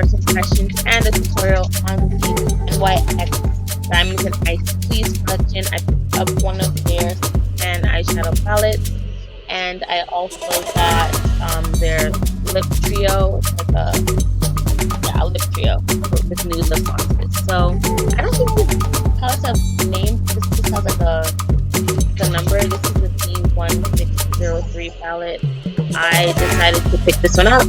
first impressions and a tutorial on the NYX Diamonds and Ice Please collection. I picked up one of their and eyeshadow palettes, and I also got their lip trio. It's like a lip trio with new lip glosses. So I don't think these palettes have names. This just has like a number. This is the B1603 palette. I decided to pick this one up.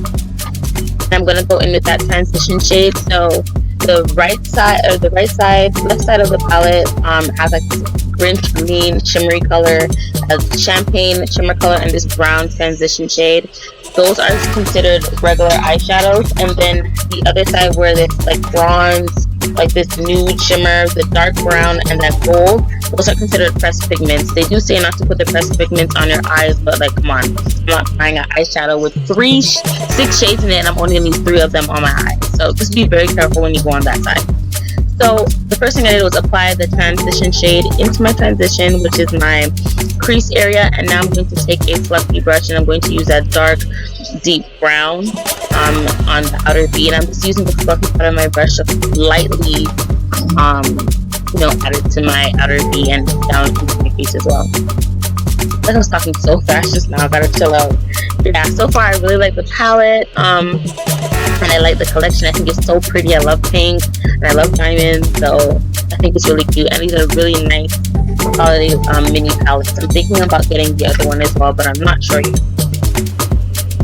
I'm going to go in with that transition shade. So the left side of the palette has like this Grinch green shimmery color, a champagne shimmer color, and this brown transition shade. Those are considered regular eyeshadows, and then the other side where this like bronze, like this nude shimmer, the dark brown, and that gold, those are considered pressed pigments. They do say not to put the pressed pigments on your eyes, but like, come on, I'm not buying an eyeshadow with 6 shades in it, and I'm only gonna use 3 of them on my eyes. So just be very careful when you go on that side. So the first thing I did was apply the transition shade into my transition, which is my crease area, and now I'm going to take a fluffy brush and I'm going to use that dark deep brown on the outer V, and I'm just using the fluffy part of my brush to lightly add it to my outer V and down into my face as well. I was talking so fast just now, I gotta chill out. Yeah, so far I really like the palette, and I like the collection. I think it's so pretty. I love pink and I love diamonds, so I think it's really cute, and these are really nice holiday mini palettes. I'm thinking about getting the other one as well, but I'm not sure yet.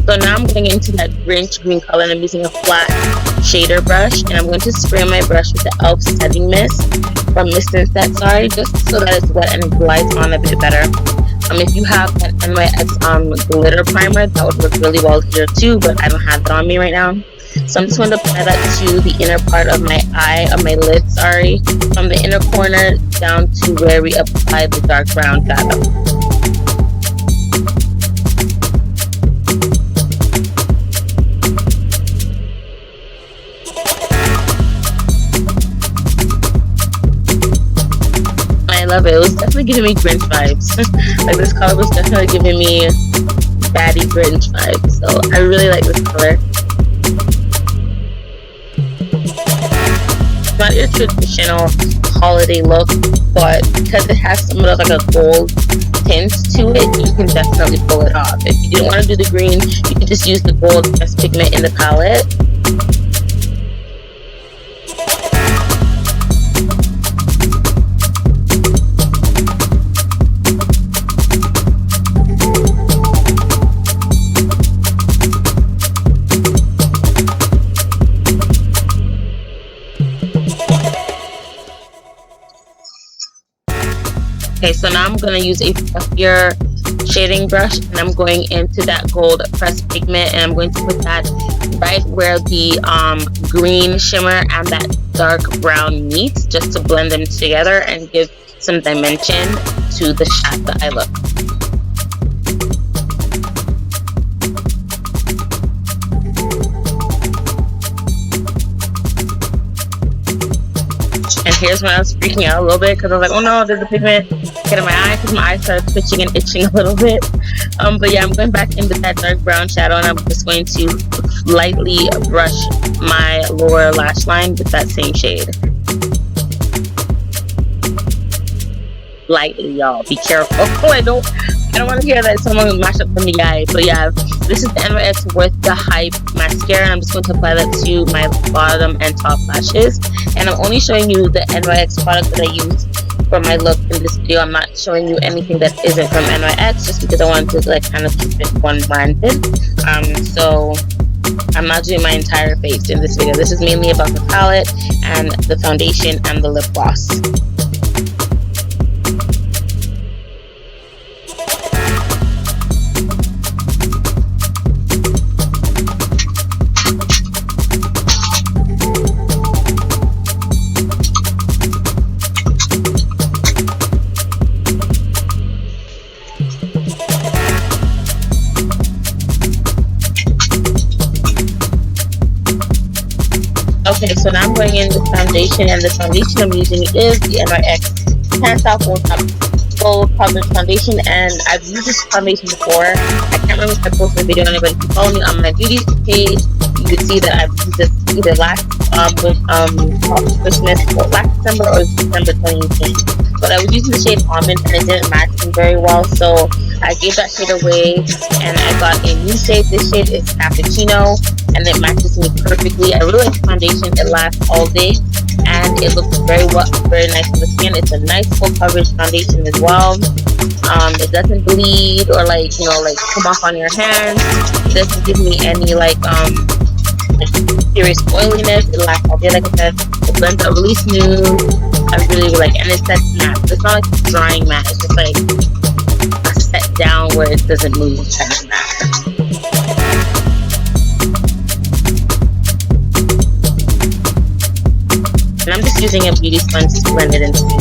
So now I'm going into that Grinch green color, and I'm using a flat shader brush, and I'm going to spray my brush with the e.l.f. setting mist from Mist and Set, just so that it's wet and it glides on a bit better. If you have an NYX glitter primer, that would work really well here too, but I don't have that on me right now. So I'm just going to apply that to the inner part of my lid, from the inner corner down to where we applied the dark brown shadow. I love it. It was definitely giving me Grinch vibes. Like, this color was definitely giving me baddie Grinch vibes. So I really like this color. It's not your traditional holiday look, but because it has some of like a gold tint to it, you can definitely pull it off. If you didn't want to do the green, you can just use the gold pressed pigment in the palette. Okay, so now I'm going to use a fluffier shading brush, and I'm going into that gold pressed pigment, and I'm going to put that right where the green shimmer and that dark brown meet, just to blend them together and give some dimension to the shot that I look. And here's when I was freaking out a little bit, because I was like, oh no, there's a pigment getting my eye, because my eyes started twitching and itching a little bit. But yeah, I'm going back in with that dark brown shadow, and I'm just going to lightly brush my lower lash line with that same shade. Lightly, y'all. Be careful. I don't want to hear that someone mashed up from the eye. But yeah, this is the NYX Worth the Hype mascara, and I'm just going to apply that to my bottom and top lashes. And I'm only showing you the NYX product that I use for my look in this video. I'm not showing you anything that isn't from NYX, just because I wanted to like kind of keep it one branded. So I'm not doing my entire face in this video. This is mainly about the palette and the foundation and the lip gloss. Okay, so now I'm going in the foundation, and the foundation I'm using is the NYX Hands Out Full Coverage Foundation, and I've used this foundation before. I can't remember if I posted a video on it, but if you follow me on my beauty page, you could see that I've used this either last Christmas or last December or December 2018. But I was using the shade Almond and it didn't match me very well, so I gave that shade away and I got a new shade. This shade is Cappucino and it matches me perfectly. I really like the foundation. It lasts all day and it looks very nice on the skin. It's a nice full coverage foundation as well. It doesn't bleed or like come off on your hands. It doesn't give me any serious oiliness. It lasts all day, like I said. It blends out really smooth. I really like, and it's that matte. It's not like a drying matte. It's just like a set down where it doesn't move kind of matte. And I'm just using a beauty sponge to blend it into my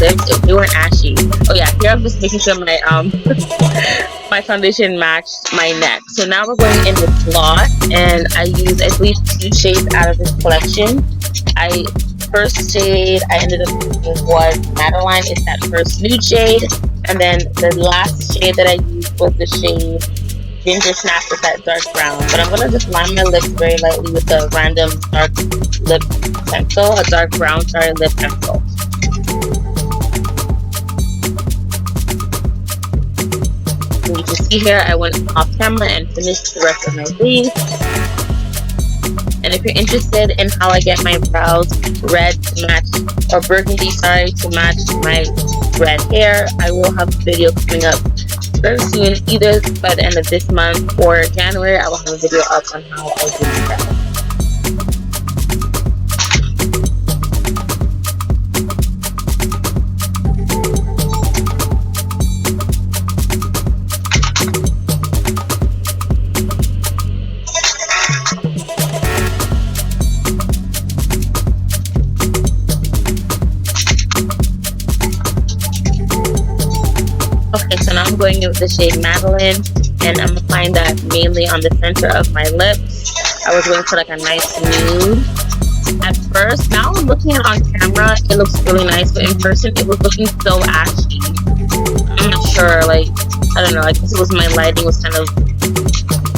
if they weren't ashy. Oh yeah, here I'm just making sure my my foundation matched my neck. So now we're going in with gloss, and I use, I believe, 2 shades out of this collection. First shade I ended up using was Madeliene. It's that first nude shade, and then the last shade that I used was the shade Ginger Snap with that dark brown. But I'm gonna just line my lips very lightly with a random dark lip pencil, a dark brown lip pencil. And you can see here I went off camera and finished the rest of my face. And if you're interested in how I get my brows red to match, or burgundy, sorry, to match my red hair, I will have a video coming up very soon, either by the end of this month or January. I will have a video up on how I do my brows. Okay, so now I'm going in with the shade Madeliene, and I'm applying that mainly on the center of my lips. I was going for like a nice nude at first. Now I'm looking at it on camera, it looks really nice, but in person it was looking so ashy. I'm not sure, like, I don't know, I guess it was my lighting was kind of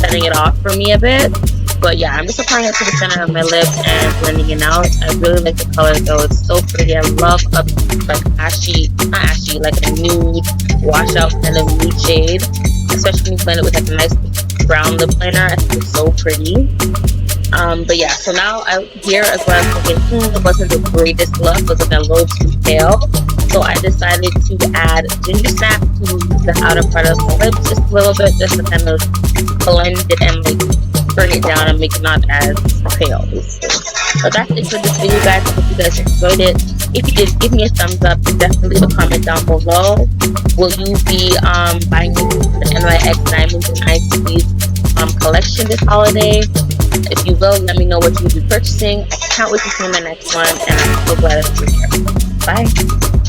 setting it off for me a bit. But yeah, I'm just applying it to the center of my lips and blending it out. I really like the color though, it's so pretty. I love a like ashy, not ashy, like a nude washout kind of nude shade, especially when you blend it with like a nice brown lip liner. I think it's so pretty. But yeah, so now here as well, I was thinking, it wasn't the greatest look, it was like a little too pale. So I decided to add Ginger Snap to the outer part of my lips just a little bit, just to kind of blend it and like burn it down and make it not as pale, basically. So that's it for this video, guys. I hope you guys enjoyed it. If you did, give me a thumbs up and definitely leave a comment down below. Will you be buying the NYX Diamonds and Ice Squeeze collection this holiday? If you will, let me know what you'll be purchasing. I can't wait to see you in my next one, and I'm so glad that you're here. Bye.